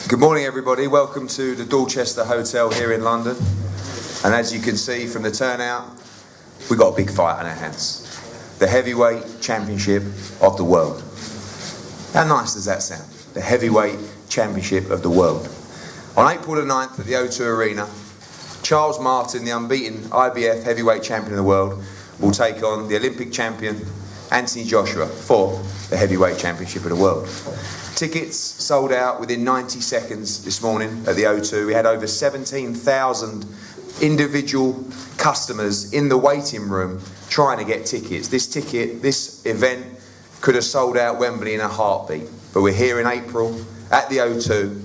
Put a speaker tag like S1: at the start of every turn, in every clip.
S1: Good morning, everybody. Welcome to the Dorchester Hotel here in London. And as you can see from the turnout, we've got a big fight on our hands. The Heavyweight Championship of the world. How nice does that sound? The Heavyweight Championship of the world. On April the 9th at the O2 Arena, Charles Martin, the unbeaten IBF Heavyweight Champion of the world, will take on the Olympic champion Anthony Joshua for the Heavyweight Championship of the world. Tickets sold out within 90 seconds this morning at the O2. We had over 17,000 individual customers in the waiting room trying to get tickets. This event could have sold out Wembley in a heartbeat. But we're here in April at the O2,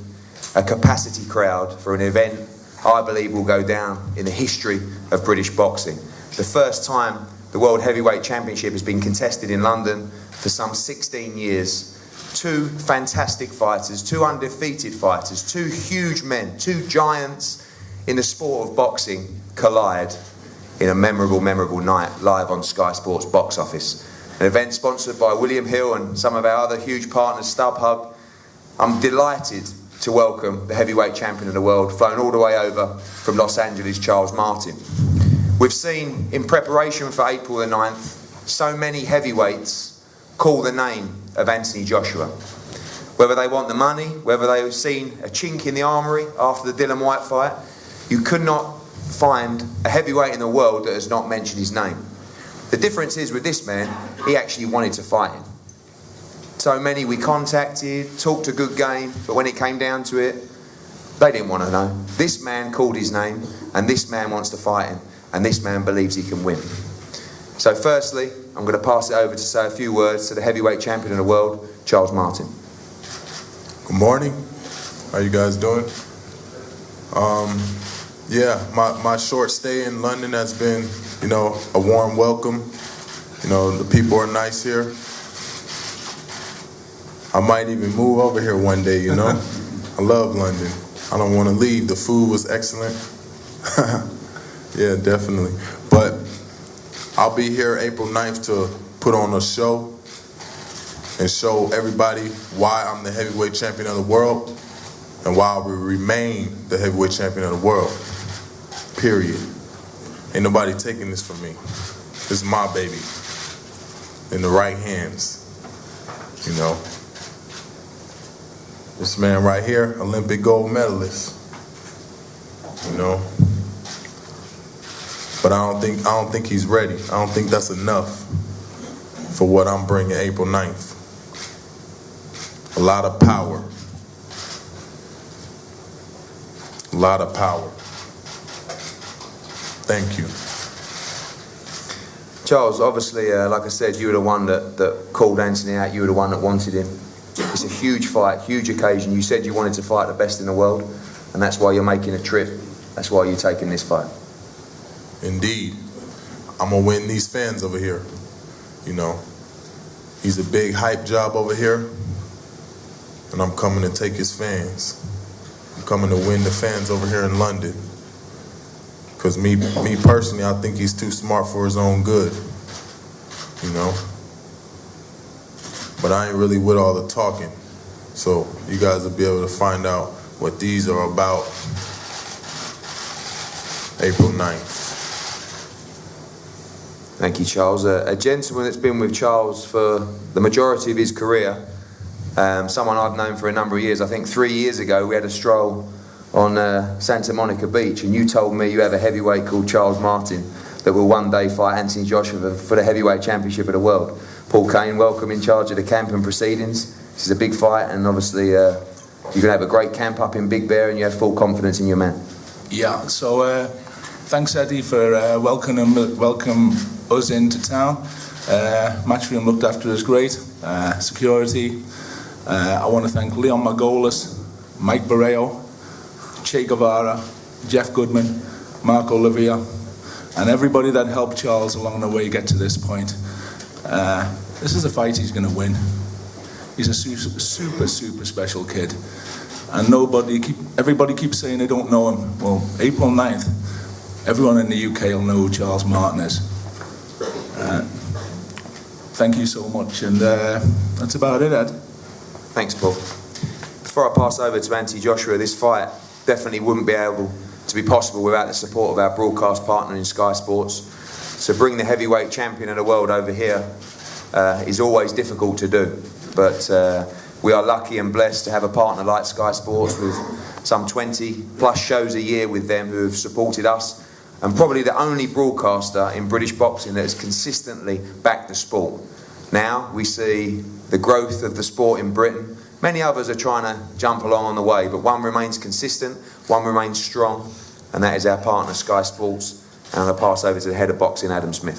S1: a capacity crowd for an event I believe will go down in the history of British boxing. The first time the World Heavyweight Championship has been contested in London for some 16 years. Two fantastic fighters, two undefeated fighters, two huge men, two giants in the sport of boxing collide in a memorable night live on Sky Sports Box Office. An event sponsored by William Hill and some of our other huge partners, StubHub. I'm delighted to welcome the heavyweight champion of the world, flown all the way over from Los Angeles, Charles Martin. We've seen in preparation for April the 9th, so many heavyweights call the name of Anthony Joshua. Whether they want the money, whether they've seen a chink in the armoury after the Dillian Whyte fight, you could not find a heavyweight in the world that has not mentioned his name. The difference is with this man, he actually wanted to fight him. So many we contacted, talked a good game, but when it came down to it, they didn't want to know. This man called his name, and this man wants to fight him, and this man believes he can win. So firstly, I'm going to pass it over to say a few words to the heavyweight champion of the world, Charles Martin.
S2: Good morning. How you guys doing? My short stay in London has been, a warm welcome. The people are nice here. I might even move over here one day, I love London. I don't want to leave. The food was excellent. Yeah, definitely. But I'll be here April 9th to put on a show and show everybody why I'm the heavyweight champion of the world and why I will remain the heavyweight champion of the world. Period. Ain't nobody taking this from me. This is my baby. In the right hands. This man right here, Olympic gold medalist. But I don't think he's ready. I don't think that's enough for what I'm bringing April 9th. A lot of power. A lot of power. Thank you.
S1: Charles, obviously, like I said, you were the one that called Anthony out. You were the one that wanted him. It's a huge fight, huge occasion. You said you wanted to fight the best in the world, and that's why you're making a trip. That's why you're taking this fight.
S2: Indeed. I'm going to win these fans over here. He's a big hype job over here, and I'm coming to take his fans. I'm coming to win the fans over here in London. Because me personally, I think he's too smart for his own good. But I ain't really with all the talking. So you guys will be able to find out what these are about April 9th.
S1: Thank you, Charles. A gentleman that's been with Charles for the majority of his career, someone I've known for a number of years. I think 3 years ago we had a stroll on Santa Monica Beach, and you told me you have a heavyweight called Charles Martin that will one day fight Anthony Joshua for the heavyweight championship of the world. Paul Kane, welcome in charge of the camp and proceedings. This is a big fight, and obviously you're going to have a great camp up in Big Bear, and you have full confidence in your man.
S3: Yeah, so thanks Eddie for welcome us into town. Matchroom looked after us great. Security. I want to thank Leon Margolis, Mike Barreo, Che Guevara, Jeff Goodman, Mark Olivia, and everybody that helped Charles along the way get to this point. This is a fight he's going to win. He's a super special kid. And everybody keeps saying they don't know him. Well, April 9th, everyone in the UK will know who Charles Martin is. Thank you so much, and that's about it, Ed.
S1: Thanks, Paul. before I pass over to Anthony Joshua, this fight definitely wouldn't be able to be possible without the support of our broadcast partner in Sky Sports. To bring the heavyweight champion of the world over here is always difficult to do, but we are lucky and blessed to have a partner like Sky Sports with some 20 plus shows a year with them who have supported us, and probably the only broadcaster in British boxing that has consistently backed the sport. Now we see the growth of the sport in Britain. Many others are trying to jump along on the way, but one remains consistent, one remains strong, and that is our partner Sky Sports. And I'll pass over to the head of boxing, Adam Smith.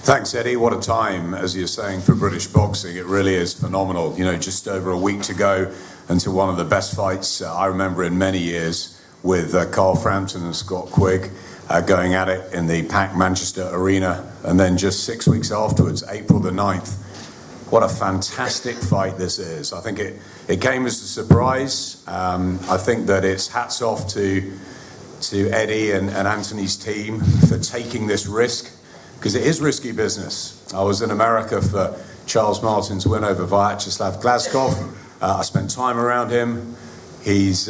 S4: Thanks, Eddie. What a time, as you're saying, for British boxing. It really is phenomenal. You know, just over a week to go until one of the best fights I remember in many years, with Carl Frampton and Scott Quigg going at it in the packed Manchester Arena. And then just 6 weeks afterwards, April the 9th. What a fantastic fight this is. I think it came as a surprise. I think that it's hats off to Eddie and Anthony's team for taking this risk, because it is risky business. I was in America for Charles Martin's win over Vyacheslav Glazkov. I spent time around him. He's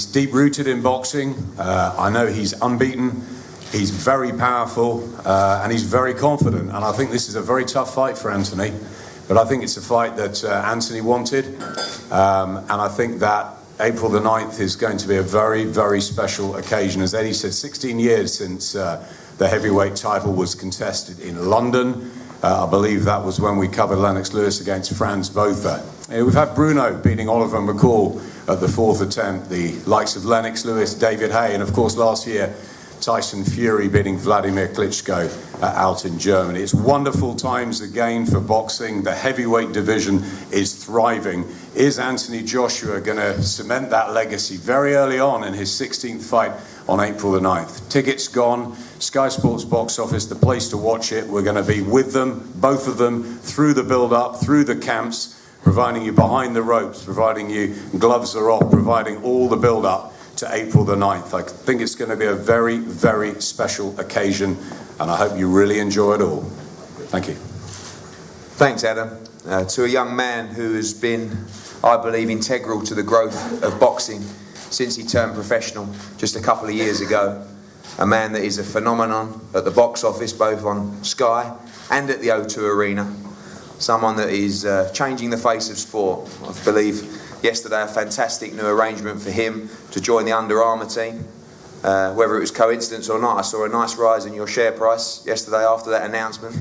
S4: deep-rooted in boxing. I know he's unbeaten. He's very powerful, and he's very confident. And I think this is a very tough fight for Anthony. But I think it's a fight that Anthony wanted. And I think that April the 9th is going to be a very, very special occasion. As Eddie said, 16 years since the heavyweight title was contested in London. I believe that was when we covered Lennox Lewis against Franz Botha. We've had Bruno beating Oliver McCall at the 4th attempt, the likes of Lennox Lewis, David Haye, and of course last year, Tyson Fury beating Vladimir Klitschko out in Germany. It's wonderful times again for boxing. The heavyweight division is thriving. Is Anthony Joshua going to cement that legacy very early on in his 16th fight on April the 9th? Tickets gone. Sky Sports box office, the place to watch it. We're going to be with them, both of them, through the build-up, through the camps, providing you behind the ropes, providing you gloves are off, providing all the build-up to April the 9th. I think it's going to be a very, very special occasion, and I hope you really enjoy it all. Thank you.
S1: Thanks, Adam. To a young man who has been, I believe, integral to the growth of boxing since he turned professional just a couple of years ago. A man that is a phenomenon at the box office, both on Sky and at the O2 Arena. Someone that is changing the face of sport. I believe yesterday a fantastic new arrangement for him to join the Under Armour team. Whether it was coincidence or not, I saw a nice rise in your share price yesterday after that announcement.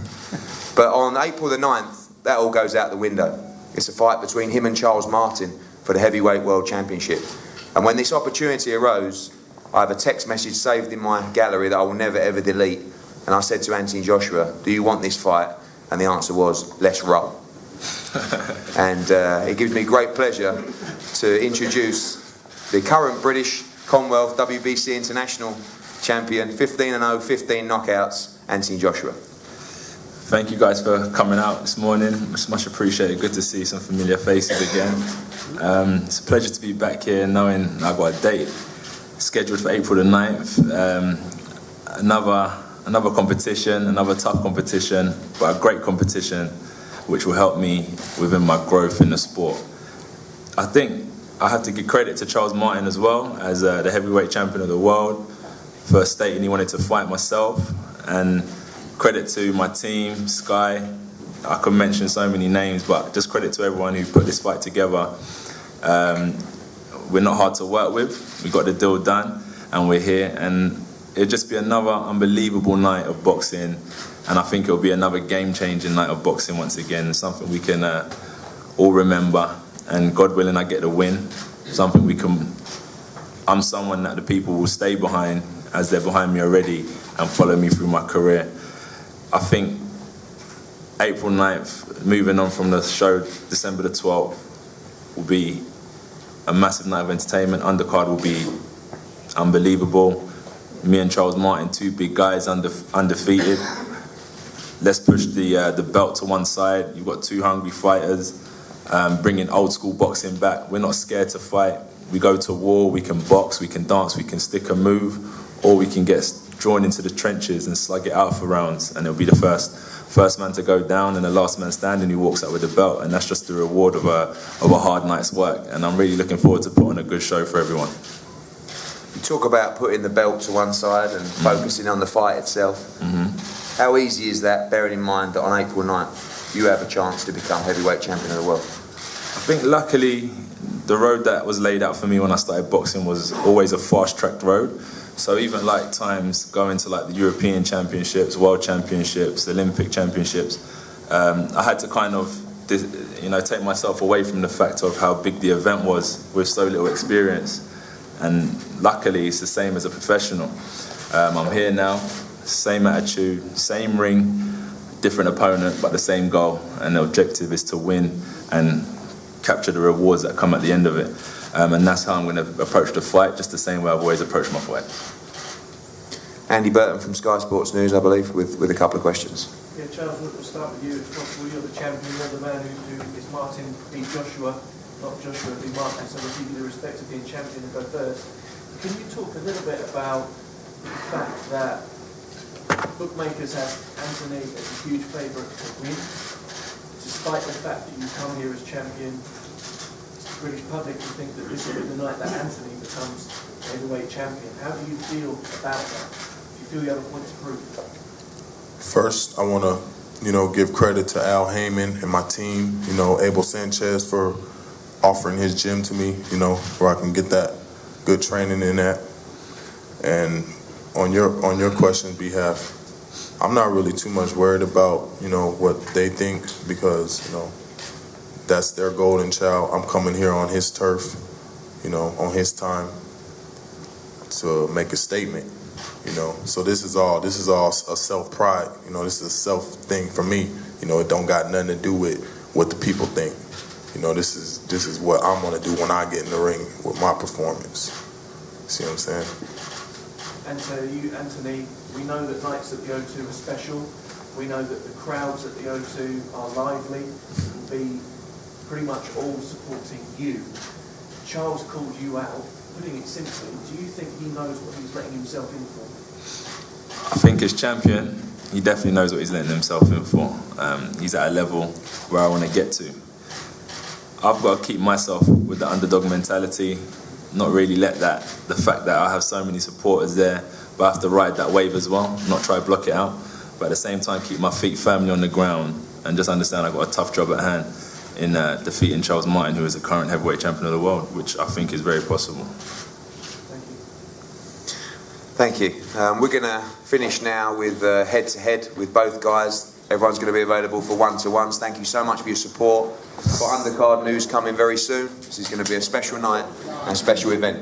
S1: But on April the 9th, that all goes out the window. It's a fight between him and Charles Martin for the Heavyweight World Championship. And when this opportunity arose, I have a text message saved in my gallery that I will never ever delete. And I said to Anthony Joshua, do you want this fight? And the answer was, let's roll. And it gives me great pleasure to introduce the current British Commonwealth WBC International Champion, 15-0, 15 knockouts, Anthony Joshua.
S5: Thank you guys for coming out this morning. It's much appreciated. Good to see some familiar faces again. It's a pleasure to be back here knowing I've got a date scheduled for April the 9th. Another competition, another tough competition, but a great competition which will help me within my growth in the sport. I think I have to give credit to Charles Martin as well, as the heavyweight champion of the world, for stating he wanted to fight myself, and credit to my team, Sky. I could mention so many names, but just credit to everyone who put this fight together. We're not hard to work with. We got the deal done, and we're here. And it'll just be another unbelievable night of boxing, and I think it'll be another game-changing night of boxing once again. Something we can all remember, and God willing, I get the win. Something we can. I'm someone that the people will stay behind, as they're behind me already, and follow me through my career. I think April 9th, moving on from the show December the 12th, will be a massive night of entertainment. Undercard will be unbelievable. Me and Charles Martin, two big guys, undefeated. Let's push the belt to one side. You've got two hungry fighters, bringing old school boxing back. We're not scared to fight. We go to war, we can box, we can dance, we can stick and move, or we can get drawn into the trenches and slug it out for rounds, and it'll be the first first man to go down and the last man standing who walks out with the belt, and that's just the reward of a hard night's work. And I'm really looking forward to putting a good show for everyone.
S1: You talk about putting the belt to one side and focusing on the fight itself. How easy is that, bearing in mind that on April 9th you have a chance to become heavyweight champion of the world?
S5: I think luckily the road that was laid out for me when I started boxing was always a fast-tracked road. So even like times going to like the European Championships, World Championships, Olympic Championships, I had to kind of take myself away from the fact of how big the event was with so little experience. And luckily it's the same as a professional. I'm here now, same attitude, same ring, different opponent, but the same goal. And the objective is to win and capture the rewards that come at the end of it. And that's how I'm going to approach the fight, just the same way I've always approached my fight.
S1: Andy Burton from Sky Sports News, I believe, with a couple of questions.
S6: Yeah, Charles, we'll start with you if possible. You're the champion, you're the man who is Martin v Joshua, not Joshua v Martin, so we'll give you the respect of being champion and go first. Can you talk a little bit about the fact that bookmakers have Anthony as a huge favourite to win, despite the fact that you come here as champion? The British public will think that this will be the night that Anthony becomes heavyweight champion. How do you feel about that? Do you feel you have a point to prove?
S2: First, I want to, give credit to Al Heyman and my team, Abel Sanchez for offering his gym to me, where I can get that good training in that. And on your question's behalf, I'm not really too much worried about, what they think, because, that's their golden child. I'm coming here on his turf, on his time to make a statement, So this is all a self-pride, this is a self thing for me. It don't got nothing to do with what the people think. This is what I'm gonna do when I get in the ring with my performance. See what I'm saying?
S6: And so you, Anthony, we know that nights at the O2 are special. We know that the crowds at the O2 are lively. It will be pretty much all supporting you. Charles called you out. Putting it simply, do you think he knows what he's letting himself in for?
S5: I think as champion, he definitely knows what he's letting himself in for. He's at a level where I want to get to. I've got to keep myself with the underdog mentality, not really let the fact that I have so many supporters there, but I have to ride that wave as well, not try to block it out, but at the same time keep my feet firmly on the ground and just understand I've got a tough job at hand in defeating Charles Martin, who is the current heavyweight champion of the world, which I think is very possible.
S6: Thank you.
S1: Thank you. We're going to finish now with head-to-head with both guys. Everyone's going to be available for one-to-ones. Thank you so much for your support. For undercard news coming very soon. This is going to be a special night and a special event.